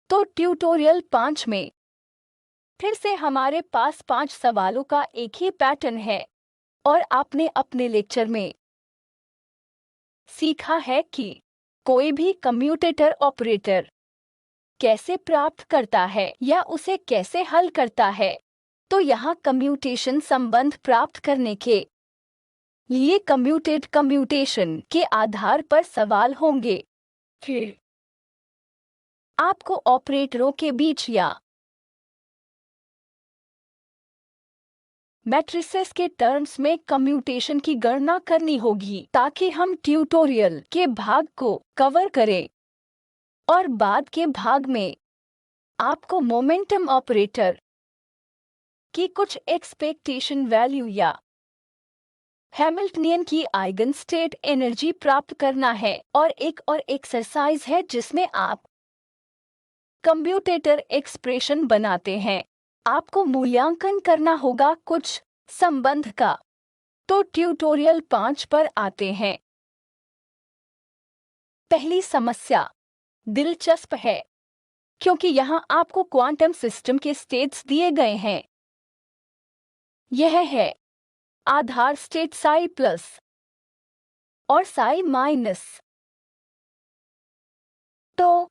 तो ट्यूटोरियल 5 में फिर से हमारे पास 5 सवालों का एक ही पैटर्न है और आपने अपने लेक्चर में सीखा है कि कोई भी कम्यूटेटर ऑपरेटर कैसे प्राप्त करता है या उसे कैसे हल करता है। तो यहाँ कम्यूटेशन संबंध प्राप्त करने के लिए कम्यूटेशन के आधार पर सवाल होंगे। फिर आपको ऑपरेटरों के बीच या मैट्रिसेस के टर्म्स में कम्यूटेशन की गणना करनी होगी ताकि हम ट्यूटोरियल के भाग को कवर करें और बाद के भाग में आपको मोमेंटम ऑपरेटर की कुछ एक्सपेक्टेशन वैल्यू या हैमिल्टनियन की आइगन स्टेट एनर्जी प्राप्त करना है। और एक और एक्सरसाइज है जिसमें आप कम्यूटेटर एक्सप्रेशन बनाते हैं। आपको मूल्यांकन करना होगा कुछ संबंध का। तो ट्यूटोरियल 5 पर आते हैं। पहली समस्या दिलचस्प है क्योंकि यहाँ आपको क्वांटम सिस्टम के स्टेट्स दिए गए हैं। यह है आधार स्टेट साई प्लस और साई माइनस। तो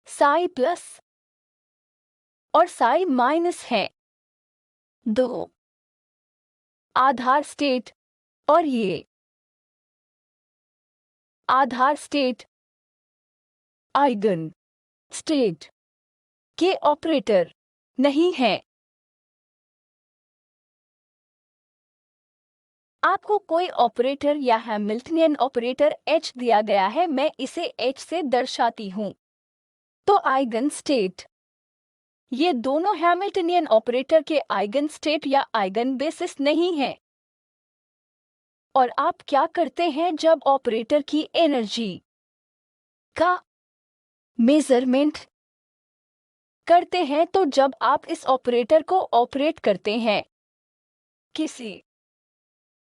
साई प्लस और साई माइनस है दो आधार स्टेट और ये आधार स्टेट आइगन स्टेट के ऑपरेटर नहीं है। आपको कोई ऑपरेटर या हैमिल्टनियन ऑपरेटर H दिया गया है। मैं इसे H से दर्शाती हूँ। तो आइगन स्टेट ये दोनों हैमिल्टनियन ऑपरेटर के आइगन स्टेट या आइगन बेसिस नहीं है। और आप क्या करते हैं जब ऑपरेटर की एनर्जी का मेजरमेंट करते हैं? तो जब आप इस ऑपरेटर को ऑपरेट करते हैं किसी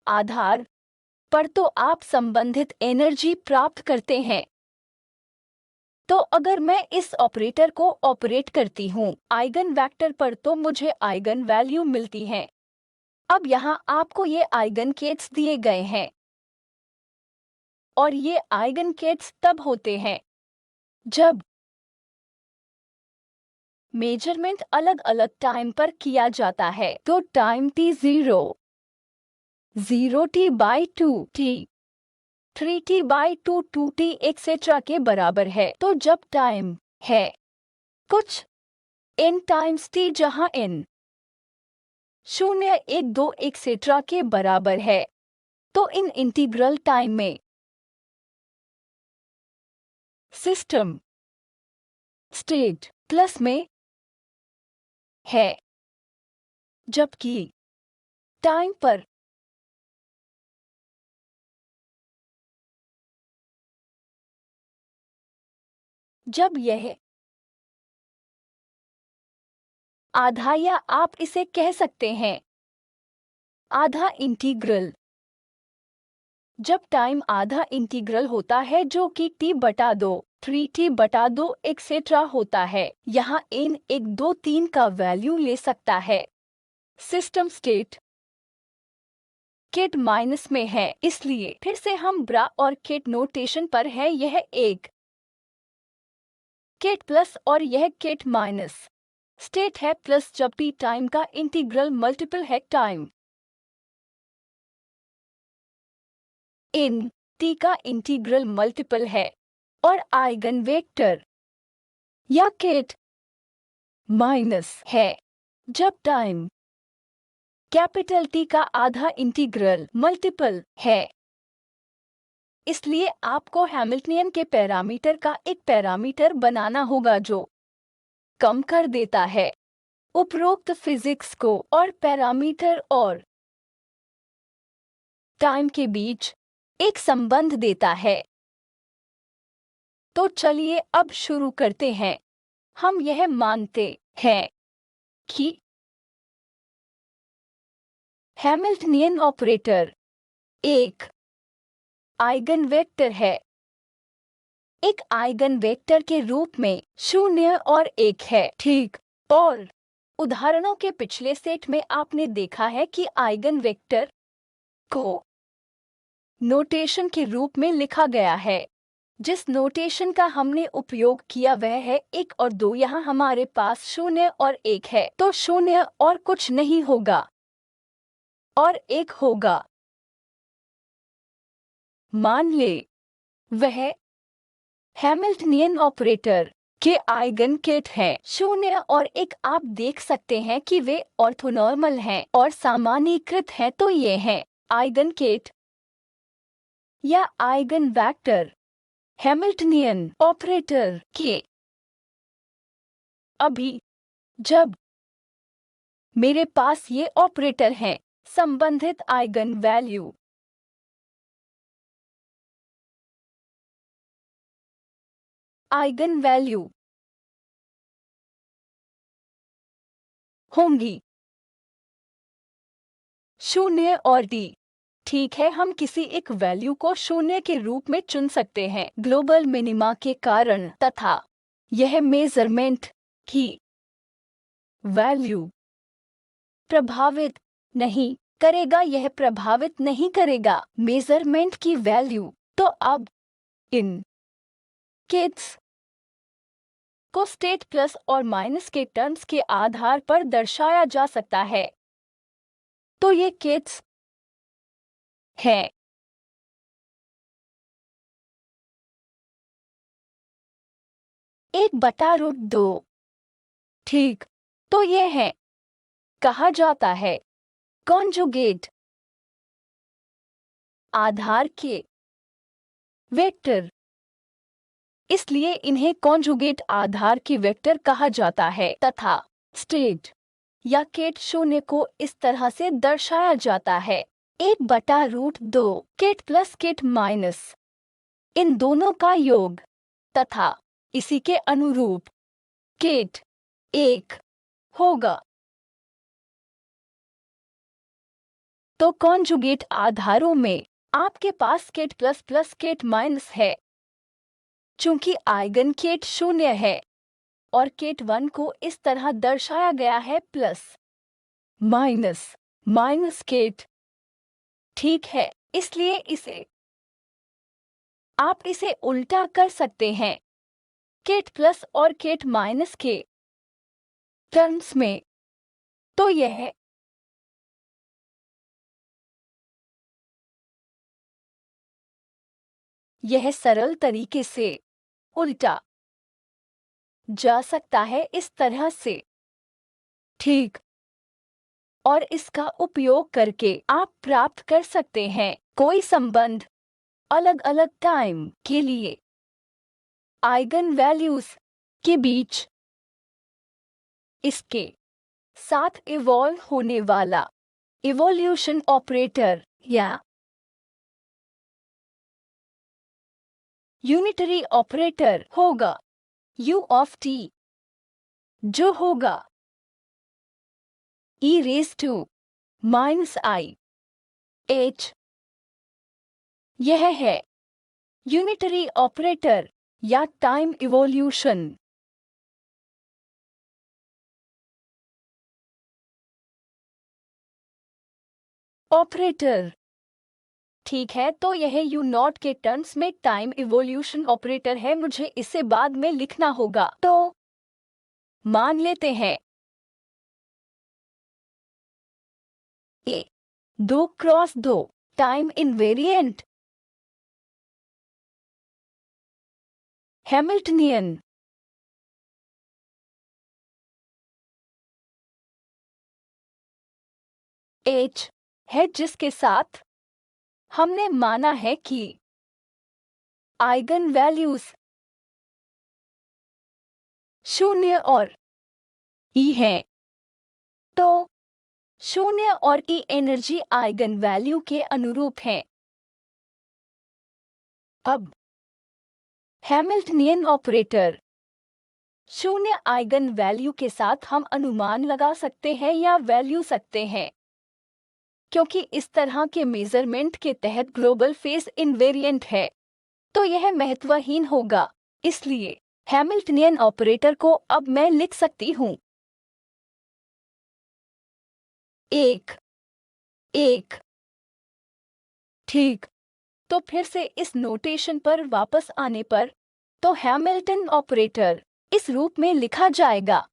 आधार पर तो आप संबंधित एनर्जी प्राप्त करते हैं। तो अगर मैं इस ऑपरेटर को ऑपरेट करती हूँ आइगन वेक्टर पर तो मुझे आइगन वैल्यू मिलती है। अब यहाँ आपको ये आइगन केट्स दिए गए हैं और ये आइगन केट्स तब होते हैं जब मेजरमेंट अलग अलग टाइम पर किया जाता है। तो time t0 0t/2t 3t/2 2t etcetera के बराबर है। तो जब टाइम है कुछ n टाइम्स t जहां n 0 1 2 एक्सेट्रा के बराबर है तो इन इंटीग्रल टाइम में सिस्टम स्टेट प्लस में है जबकि टाइम पर जब यह आधा या आप इसे कह सकते हैं आधा इंटीग्रल जब टाइम आधा इंटीग्रल होता है जो कि t/2 3t/2 एक्सेट्रा होता है। यहाँ n 1 2 3 का वैल्यू ले सकता है। सिस्टम स्टेट केट माइनस में है इसलिए फिर से हम ब्रा और केट नोटेशन पर है। यह एक केट प्लस और यह केट माइनस स्टेट है प्लस जब t टाइम का इंटीग्रल मल्टीपल है टाइम इन t का इंटीग्रल मल्टीपल है और आइगन वेक्टर या केट माइनस है जब टाइम कैपिटल T का आधा इंटीग्रल मल्टीपल है। इसलिए आपको हैमिल्टनियन के पैरामीटर का एक पैरामीटर बनाना होगा जो कम कर देता है उपरोक्त फिजिक्स को और पैरामीटर और टाइम के बीच एक संबंध देता है। तो चलिए अब शुरू करते हैं। हम यह मानते हैं कि हैमिल्टनियन ऑपरेटर एक आइगन वेक्टर है एक आइगन वेक्टर के रूप में 0 और 1 है, ठीक। और उदाहरणों के पिछले सेट में आपने देखा है कि आइगन वेक्टर को नोटेशन के रूप में लिखा गया है। जिस नोटेशन का हमने उपयोग किया वह है 1 और 2। यहाँ हमारे पास 0 और 1 है, तो 0 और कुछ नहीं होगा और 1 होगा। मान ले वह हैमिल्टनियन ऑपरेटर के आइगन केट है 0 और 1। आप देख सकते हैं कि वे ऑर्थोनॉर्मल हैं और सामान्यीकृत हैं, तो ये हैं आइगन केट या आइगन वेक्टर हैमिल्टनियन ऑपरेटर के। अभी जब मेरे पास ये ऑपरेटर हैं, संबंधित आइगन वैल्यू होंगी 0 और d। ठीक है, हम किसी एक वैल्यू को 0 के रूप में चुन सकते हैं ग्लोबल मिनिमा के कारण, तथा यह मेजरमेंट की वैल्यू प्रभावित नहीं करेगा। यह प्रभावित नहीं करेगा मेजरमेंट की वैल्यू। तो अब इन केट्स को स्टेट प्लस और माइनस के टर्म्स के आधार पर दर्शाया जा सकता है। तो ये केट्स है 1/√2, ठीक। तो ये है कहा जाता है कॉन्जुगेट आधार के वेक्टर, इसलिए इन्हें कॉन्जुगेट आधार के वेक्टर कहा जाता है। तथा स्टेट या केट 0 को इस तरह से दर्शाया जाता है 1/√2 केट प्लस केट माइनस इन दोनों का योग, तथा इसी के अनुरूप केट 1 होगा। तो कॉन्जुगेट आधारों में आपके पास ket plus plus ket minus है। चूंकि आइगन केट 0 है और केट 1 को इस तरह दर्शाया गया है प्लस माइनस माइनस केट, ठीक है। इसलिए आप इसे उल्टा कर सकते हैं केट प्लस और केट माइनस के टर्म्स में। तो यह सरल तरीके से उल्टा जा सकता है इस तरह से, ठीक। और इसका उपयोग करके आप प्राप्त कर सकते हैं कोई संबंध अलग अलग टाइम के लिए आइगन वैल्यूज के बीच इसके साथ इवॉल्व होने वाला इवोल्यूशन ऑपरेटर या यूनिटरी ऑपरेटर होगा u ऑफ t, जो होगा e⁻⁻⁰ यह है यूनिटरी ऑपरेटर या टाइम इवोल्यूशन। ऑपरेटर, ठीक है। तो यह u नॉट के टर्म्स में टाइम इवोल्यूशन ऑपरेटर है। मुझे इसे बाद में लिखना होगा। तो मान लेते हैं ए 2x2 time invariant Hamiltonian h है, जिसके साथ हमने माना है कि आइगन वैल्यूज 0 और e हैं। तो 0 और e एनर्जी आइगन वैल्यू के अनुरूप हैं। अब हैमिल्टनियन ऑपरेटर 0 आइगन वैल्यू के साथ हम अनुमान लगा सकते हैं या वैल्यू सकते हैं, क्योंकि इस तरह के मेजरमेंट के तहत ग्लोबल फेज इनवेरिएंट है। तो यह महत्वहीन होगा। इसलिए हैमिल्टनियन ऑपरेटर को अब मैं लिख सकती हूँ 1 1। ठीक। तो फिर से इस नोटेशन पर वापस आने पर तो हैमिल्टन ऑपरेटर इस रूप में लिखा जाएगा।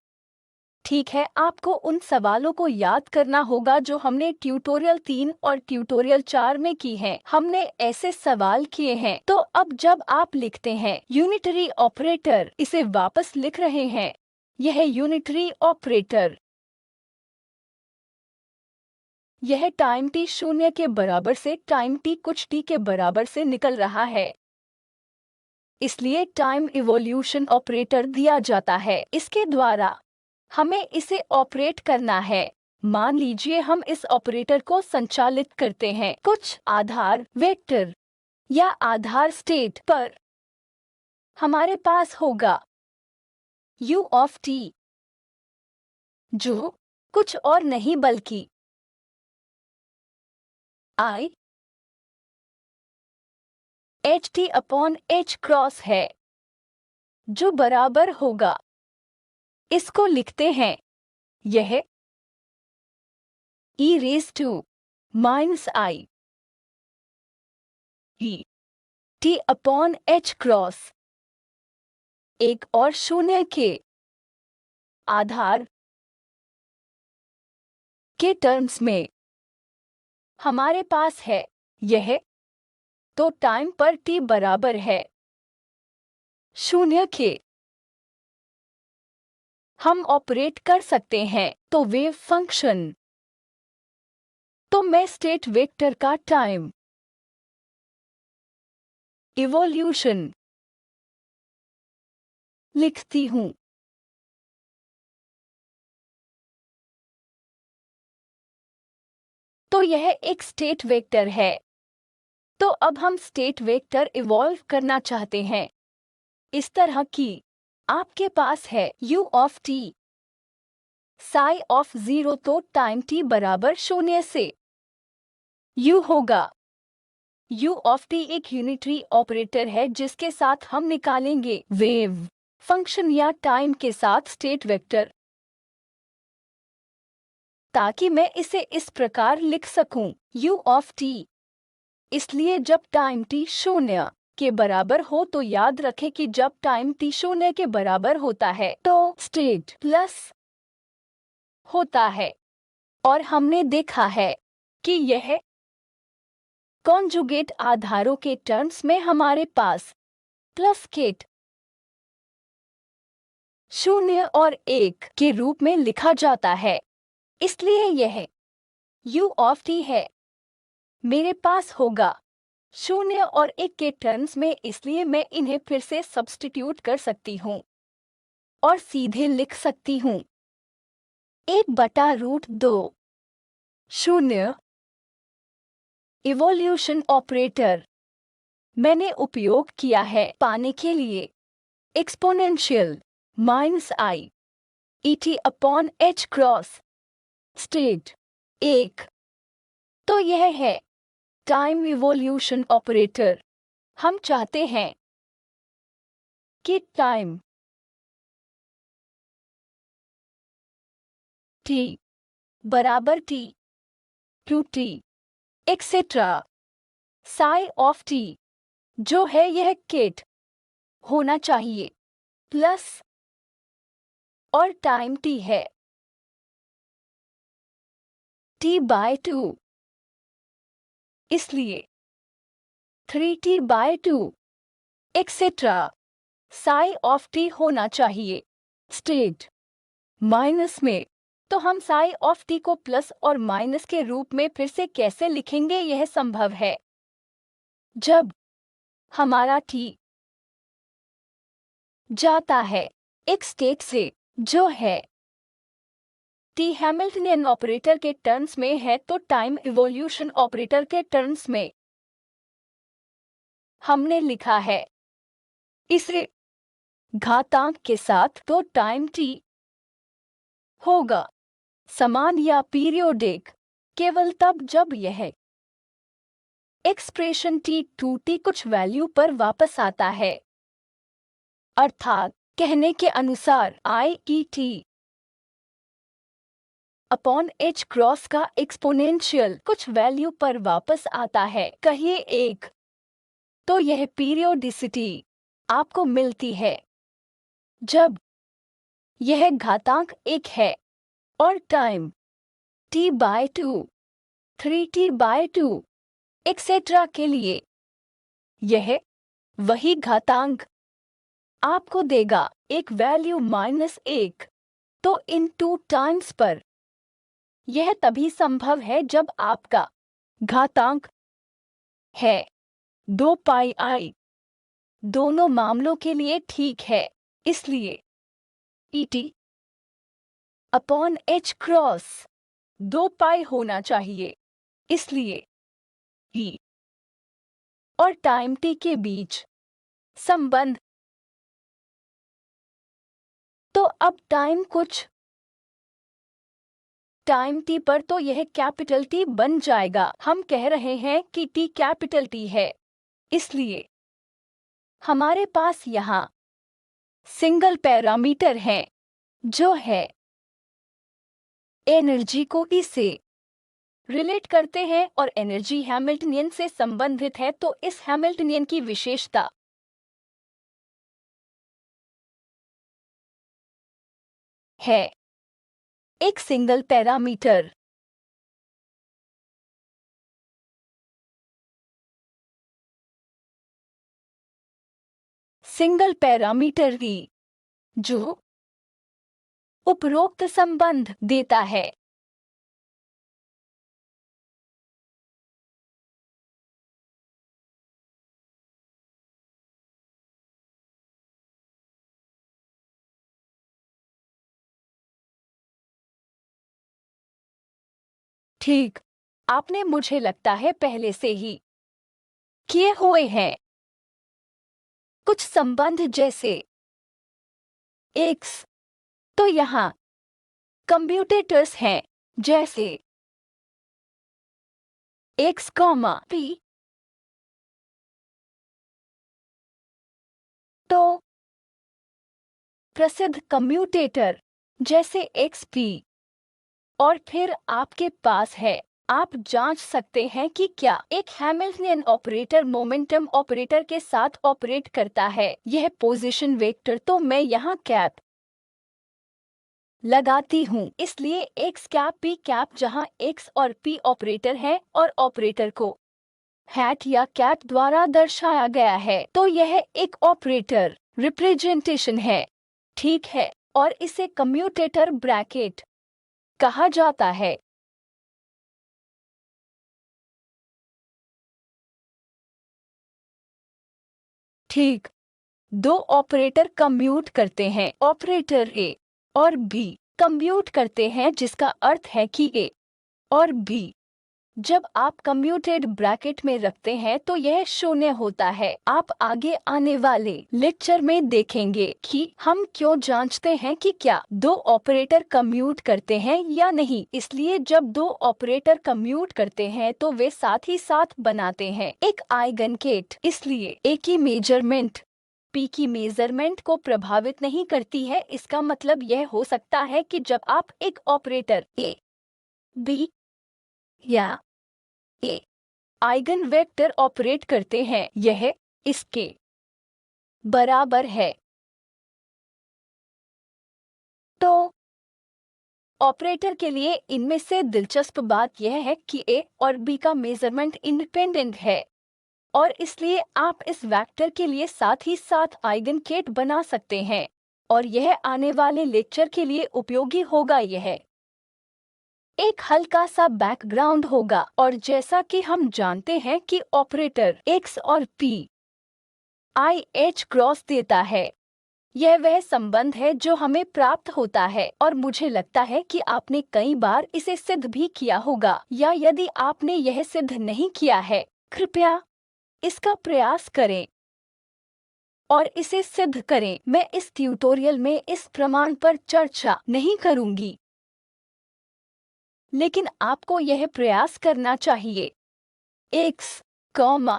ठीक है, आपको उन सवालों को याद करना होगा जो हमने ट्यूटोरियल 3 और ट्यूटोरियल 4 में की हैं। हमने ऐसे सवाल किए हैं। तो अब जब आप लिखते हैं यूनिटरी ऑपरेटर, इसे वापस लिख रहे हैं, यह यूनिटरी ऑपरेटर, यह टाइम t 0 के बराबर से टाइम t कुछ t के बराबर से निकल रहा है। इसलिए टाइम इवोल्यूशन ऑपरेटर दिया जाता है। इसके द्वारा हमें इसे ऑपरेट करना है। मान लीजिए हम इस ऑपरेटर को संचालित करते हैं कुछ आधार वेक्टर या आधार स्टेट पर। हमारे पास होगा u ऑफ t, जो कुछ और नहीं बल्कि i h t upon h cross है, जो बराबर होगा, इसको लिखते हैं, यह e raise to minus i e t upon h cross, एक और शून्य के आधार के टर्म्स में हमारे पास है यह। तो टाइम पर t बराबर है 0 के। हम ऑपरेट कर सकते हैं तो वेव फंक्शन। तो मैं स्टेट वेक्टर का टाइम इवोल्यूशन लिखती हूँ। तो यह एक स्टेट वेक्टर है। तो अब हम स्टेट वेक्टर इवॉल्व करना चाहते हैं इस तरह कि आपके पास है u of t sigh of 0, तो टाइम t बराबर 0 से u होगा। u ऑफ t एक यूनिटरी ऑपरेटर है जिसके साथ हम निकालेंगे वेव फंक्शन या टाइम के साथ स्टेट वेक्टर, ताकि मैं इसे इस प्रकार लिख सकूं u ऑफ t। इसलिए जब टाइम t 0 के बराबर हो तो याद रखें कि जब टाइम t 0 के बराबर होता है तो स्टेट प्लस होता है। और हमने देखा है कि यह कॉन्जुगेट आधारों के टर्म्स में हमारे पास प्लस केट 0 और 1 के रूप में लिखा जाता है। इसलिए यह u ऑफ t है, मेरे पास होगा 0 और 1 के टर्म्स में। इसलिए मैं इन्हें फिर से सब्स्टिट्यूट कर सकती हूँ और सीधे लिख सकती हूँ 1/√2 0। इवोल्यूशन ऑपरेटर मैंने उपयोग किया है पाने के लिए exponential -i et upon h cross state 1। तो यह है टाइम इवोल्यूशन ऑपरेटर। हम चाहते हैं कि टाइम t बराबर t to t etcetera psi of t, जो है यह केट होना चाहिए प्लस, और टाइम t है t/2, इसलिए 3t/2 etcetera psi of t होना चाहिए स्टेट माइनस में। तो हम साई ऑफ t को प्लस और माइनस के रूप में फिर से कैसे लिखेंगे? यह संभव है जब हमारा t जाता है एक स्टेट से जो है t हैमिल्टनियन ऑपरेटर के टर्म्स में है, तो टाइम इवोल्यूशन ऑपरेटर के टर्म्स में हमने लिखा है इसे घातांक के साथ। तो टाइम t होगा समान या पीरियोडिक केवल तब जब यह एक्सप्रेशन T2T कुछ वैल्यू पर वापस आता है, अर्थात कहने के अनुसार I/E/T अपॉन H क्रॉस का एक्सपोनेंशियल कुछ वैल्यू पर वापस आता है, कहिए 1। तो यह पीरियोडिसिटी आपको मिलती है जब यह घातांक 1 है और टाइम T/2, 3T/2 एक्सेट्रा के लिए यह वही घातांक आपको देगा एक वैल्यू -1। तो इन 2 टाइम्स पर यह तभी संभव है जब आपका घातांक है 2πi। दोनों मामलों के लिए ठीक है, इसलिए ET अपॉन H क्रॉस 2π होना चाहिए। इसलिए E और टाइम T के बीच संबंध। तो अब टाइम T पर तो यह कैपिटल T बन जाएगा। हम कह रहे हैं कि T कैपिटल T है, इसलिए हमारे पास यहाँ सिंगल पैरामीटर है जो है एनर्जी को E से रिलेट करते हैं और एनर्जी हैमिल्टनियन से संबंधित है। तो इस हैमिल्टनियन की विशेषता है एक सिंगल पैरामीटर E जो उपरोक्त संबंध देता है। ठीक, आपने मुझे लगता है पहले से ही किए हुए हैं कुछ संबंध जैसे x। तो यहाँ कम्यूटेटर्स हैं जैसे x, p। तो प्रसिद्ध कम्यूटेटर जैसे xp और फिर आपके पास है। आप जांच सकते हैं कि क्या एक हैमिल्टनियन ऑपरेटर मोमेंटम ऑपरेटर के साथ ऑपरेट करता है। यह पोजीशन वेक्टर, तो मैं यहाँ कैप लगाती हूँ, इसलिए x कैप p कैप, जहाँ x और p ऑपरेटर है और ऑपरेटर को हैट या कैट द्वारा दर्शाया गया है। तो यह एक ऑपरेटर रिप्रेजेंटेशन है, ठीक है, और इसे कम्यूटेटर ब्रैकेट कहा जाता है। ठीक, दो ऑपरेटर कम्यूट करते हैं, ऑपरेटर A और B कम्यूट करते हैं, जिसका अर्थ है कि A और B जब आप कम्यूटेड ब्रैकेट में रखते हैं तो यह 0 होता है। आप आगे आने वाले लेक्चर में देखेंगे कि हम क्यों जांचते हैं कि क्या दो ऑपरेटर कम्यूट करते हैं या नहीं। इसलिए जब दो ऑपरेटर कम्यूट करते हैं तो वे साथ ही साथ बनाते हैं एक आइगन केट। इसलिए A की मेजरमेंट P की मेजरमेंट को प्रभावित नहीं करती है। इसका मतलब यह हो सकता है कि जब आप एक ऑपरेटर A, B या A आइगन वेक्टर ऑपरेट करते हैं, यह इसके बराबर है। तो ऑपरेटर के लिए इनमें से दिलचस्प बात यह है कि A और B का मेजरमेंट इंडिपेंडेंट है और इसलिए आप इस वेक्टर के लिए साथ ही साथ आइगन केट बना सकते हैं और यह आने वाले लेक्चर के लिए उपयोगी होगा। यह एक हल्का सा बैकग्राउंड होगा और जैसा कि हम जानते हैं कि ऑपरेटर x और p IH क्रॉस देता है, यह वह संबंध है जो हमें प्राप्त होता है और मुझे लगता है कि आपने कई बार इसे सिद्ध भी किया होगा, या यदि आपने यह सिद्ध नहीं किया है कृपया इसका प्रयास करें और इसे सिद्ध करें। मैं इस ट्यूटोरियल में इस प्रमाण पर चर्चा नहीं करूंगी, लेकिन आपको यह प्रयास करना चाहिए। x comma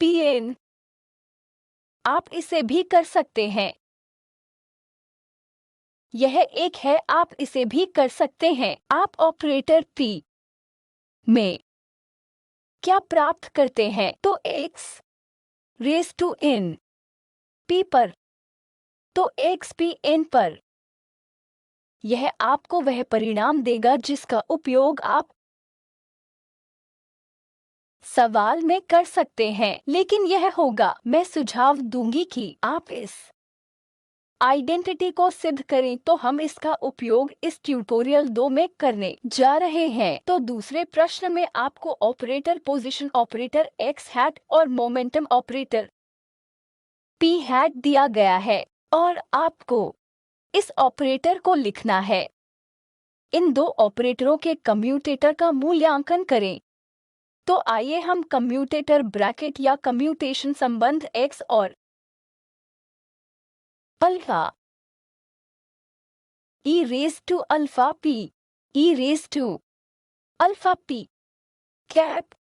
pn। आप इसे भी कर सकते हैं। यह एक है, आप इसे भी कर सकते हैं। आप ऑपरेटर p में क्या प्राप्त करते हैं? तो x raise to n p पर, तो x p n पर। यह आपको वह परिणाम देगा जिसका उपयोग आप सवाल में कर सकते हैं, लेकिन यह होगा, मैं सुझाव दूंगी कि आप इस आइडेंटिटी को सिद्ध करें। तो हम इसका उपयोग इस ट्यूटोरियल 2 में करने जा रहे हैं। तो दूसरे प्रश्न में आपको operator position operator x hat और मोमेंटम ऑपरेटर p हैट दिया गया है और आपको इस ऑपरेटर को लिखना है। इन दो ऑपरेटरों के कम्यूटेटर का मूल्यांकन करें। तो आइए हम कम्यूटेटर ब्रैकेट या कम्यूटेशन संबंध x और alpha e raise to alpha p e raise to alpha p cap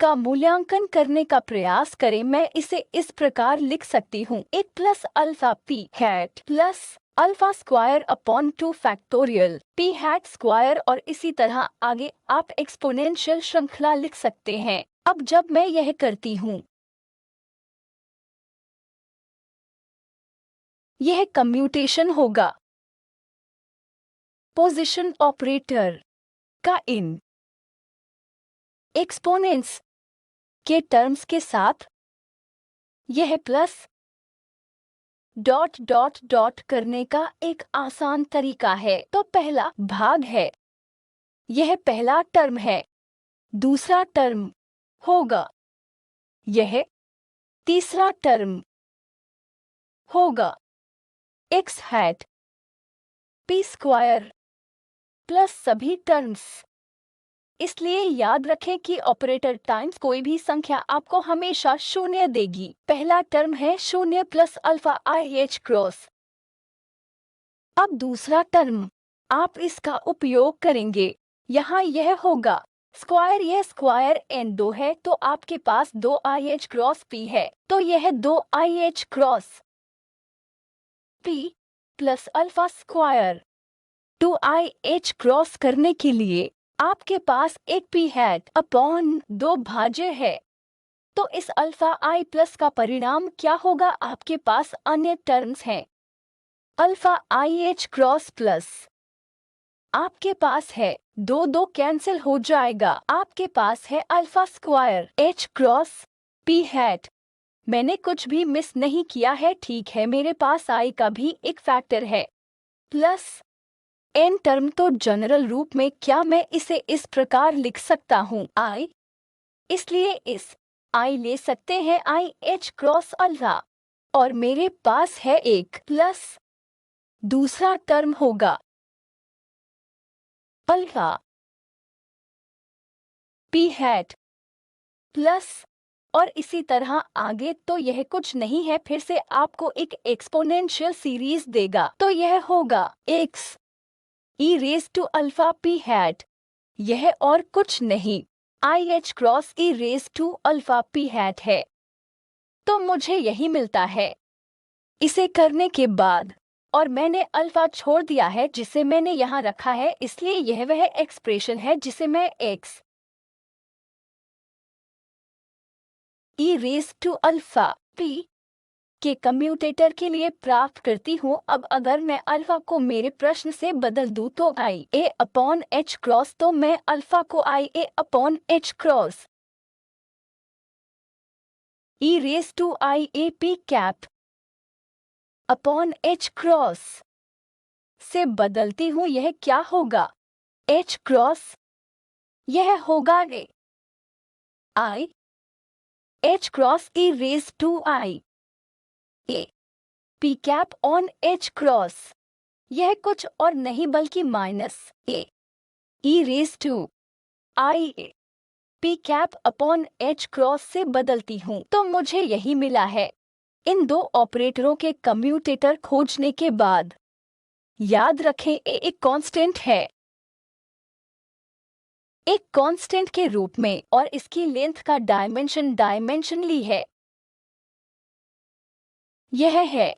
का मूल्यांकन करने का प्रयास करें। मैं इसे इस प्रकार लिख सकती हूँ, 1 plus alpha p hat plus alpha square upon 2 factorial p hat square और इसी तरह आगे आप एक्सपोनेंशियल श्रृंखला लिख सकते हैं। अब जब मैं यह करती हूँ, यह कम्यूटेशन होगा पोजीशन ऑपरेटर का इन एक्सपोनेंट्स के टर्म्स के साथ। यह प्लस डॉट डॉट डॉट करने का एक आसान तरीका है। तो पहला भाग है, यह पहला टर्म है। दूसरा टर्म होगा, यह तीसरा टर्म होगा। x hat p square plus सभी टर्म्स। इसलिए याद रखें कि ऑपरेटर टाइम्स कोई भी संख्या आपको हमेशा शून्य देगी। पहला टर्म है 0 प्लस अल्फा IH क्रॉस। अब दूसरा टर्म आप इसका उपयोग करेंगे, यहाँ यह होगा स्क्वायर, यह स्क्वायर n2 है तो आपके पास 2 IH क्रॉस p है। तो यह 2 IH cross p plus alpha square 2 IH cross करने के लिए आपके पास एक p हैट अपॉन 2 भाज्य है। तो इस अल्फा i प्लस का परिणाम क्या होगा? आपके पास अन्य टर्म्स हैं, अल्फा IH क्रॉस प्लस आपके पास है 2 2 कैंसिल हो जाएगा। आपके पास है alpha square h cross p hat. मैंने कुछ भी मिस नहीं किया है, ठीक है। मेरे पास i का भी एक फैक्टर है प्लस n टर्म। तो जनरल रूप में क्या मैं इसे इस प्रकार लिख सकता हूँ i, इसलिए इस i ले सकते हैं IH क्रॉस अल्फा और मेरे पास है एक प्लस दूसरा टर्म होगा अल्फा p हैट प्लस और इसी तरह आगे। तो यह कुछ नहीं है, फिर से आपको एक एक्सपोनेंशियल सीरीज देगा। तो यह होगा x e raise to alpha p hat, यह और कुछ नहीं IH cross e raise to alpha p hat है। तो मुझे यही मिलता है इसे करने के बाद, और मैंने अल्फा छोड़ दिया है जिसे मैंने यहाँ रखा है, इसलिए यह वह एक्सप्रेशन है जिसे मैं x e raise to alpha p के कम्यूटेटर के लिए प्राप्त करती हूँ। अब अगर मैं अल्फा को मेरे प्रश्न से बदल दूँ तो i a upon h cross, तो मैं अल्फा को i a upon h cross e raise to i a p cap upon h cross से बदलती हूँ। यह क्या होगा? h क्रॉस, यह होगा i h cross e raise to i a p cap on h cross. यह कुछ और नहीं बल्कि minus a e raise to i a p cap upon h cross से बदलती हूँ। तो मुझे यही मिला है। इन दो ऑपरेटरों के कम्यूटेटर खोजने के बाद याद रखें a एक कांस्टेंट है एक कांस्टेंट के रूप में और इसकी लेंथ का डायमेंशन ली है। यह है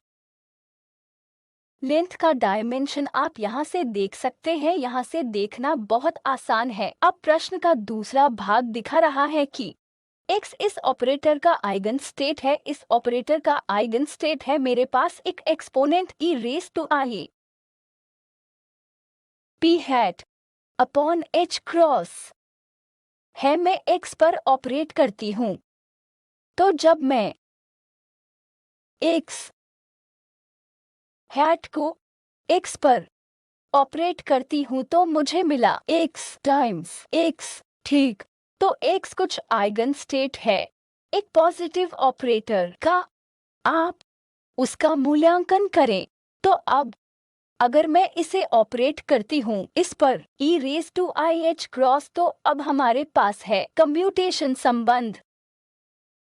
लेंथ का डायमेंशन। आप यहाँ से देख सकते हैं, यहाँ से देखना बहुत आसान है। अब प्रश्न का दूसरा भाग दिखा रहा है कि x इस ऑपरेटर का आइगन स्टेट है। इस ऑपरेटर का आइगन स्टेट है, मेरे पास एक exponent e raise to i p hat upon h cross है। मैं x पर ऑपरेट करती हूँ, तो जब मैं x हैट को x पर ऑपरेट करती हूँ तो मुझे मिला x टाइम्स x। ठीक, तो x कुछ आइगन स्टेट है एक पॉजिटिव ऑपरेटर का। आप उसका मूल्यांकन करें। तो अब अगर मैं इसे ऑपरेट करती हूँ इस पर e raise to i h cross, तो अब हमारे पास है कम्यूटेशन संबंध।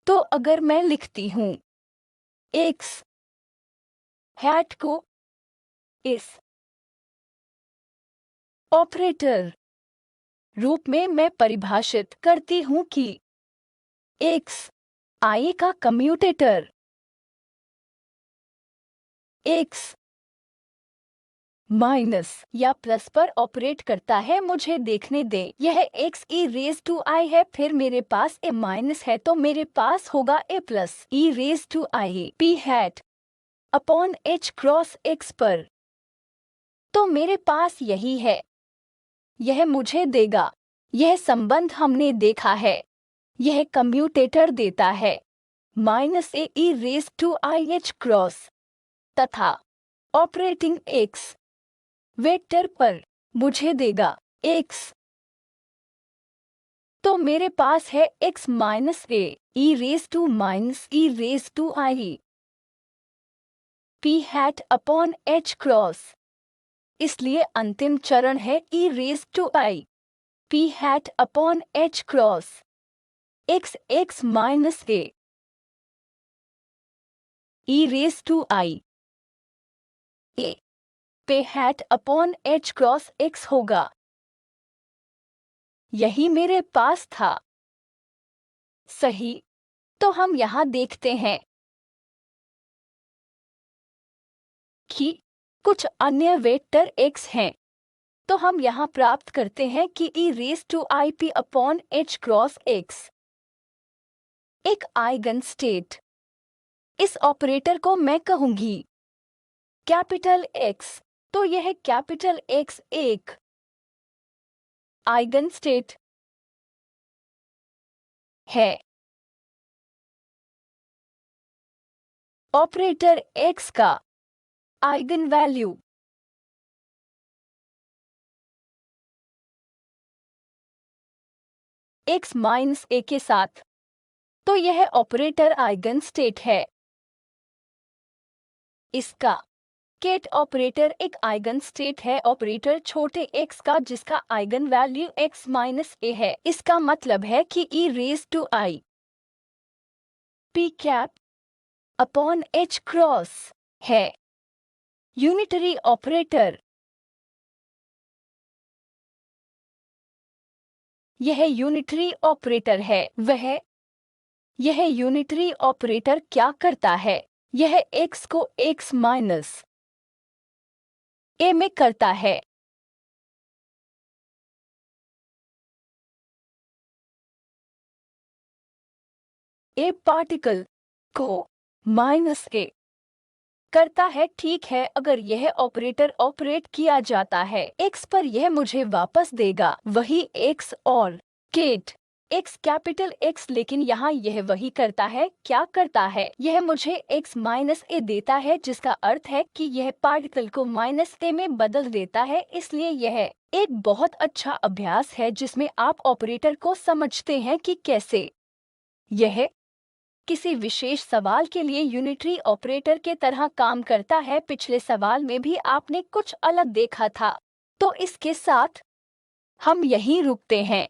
तो अगर मैं लिखती हूँ x हैट को इस ऑपरेटर रूप में मैं परिभाषित करती हूँ कि x i का कम्यूटेटर x माइनस या प्लस पर ऑपरेट करता है। मुझे देखने दे, यह x e raise to i है, फिर मेरे पास a माइनस है, तो मेरे पास होगा a plus e raise to i p hat upon h cross x पर। तो मेरे पास यही है, यह मुझे देगा। यह संबंध हमने देखा है, यह कम्यूटेटर देता है minus A E raise to I H cross तथा ऑपरेटिंग x वेक्टर पर मुझे देगा x। तो मेरे पास है x minus A E raise to I p hat upon h cross. इसलिए अंतिम चरण है e raise to I p hat upon h cross x minus A e raise to I A P hat upon h cross x होगा। यही मेरे पास था, सही। तो हम यहाँ देखते हैं कि कुछ अन्य वेक्टर x हैं। तो हम यहाँ प्राप्त करते हैं कि e raise to I p upon h cross x एक आइगन स्टेट। इस ऑपरेटर को मैं कहूंगी कैपिटल X। तो यह कैपिटल X एक आइगन स्टेट है। ऑपरेटर X का eigen value x minus a के साथ। तो यह ऑपरेटर आइगन स्टेट है। इसका केट ऑपरेटर एक आइगन स्टेट है ऑपरेटर छोटे x का, जिसका eigen value x minus a है। इसका मतलब है कि e raise to I p cap upon h cross है यूनिटरी ऑपरेटर। यह यूनिटरी ऑपरेटर है। यह यूनिटरी ऑपरेटर क्या करता है? यह x को x माइनस a में करता है। a पार्टिकल को माइनस a करता है। ठीक है, अगर यह ऑपरेटर ऑपरेट किया जाता है x पर, यह मुझे वापस देगा वही x और केट x कैपिटल X, लेकिन यहाँ यह वही करता है। क्या करता है? यह मुझे x माइनस a देता है, जिसका अर्थ है कि यह पार्टिकल को माइनस a में बदल देता है। इसलिए यह एक बहुत अच्छा अभ्यास है जिसमें आप ऑपरेटर को समझते हैं कि कैसे यह किसी विशेष सवाल के लिए यूनिटरी ऑपरेटर के तरह काम करता है। पिछले सवाल में भी आपने कुछ अलग देखा था। तो इसके साथ हम यहीं रुकते हैं।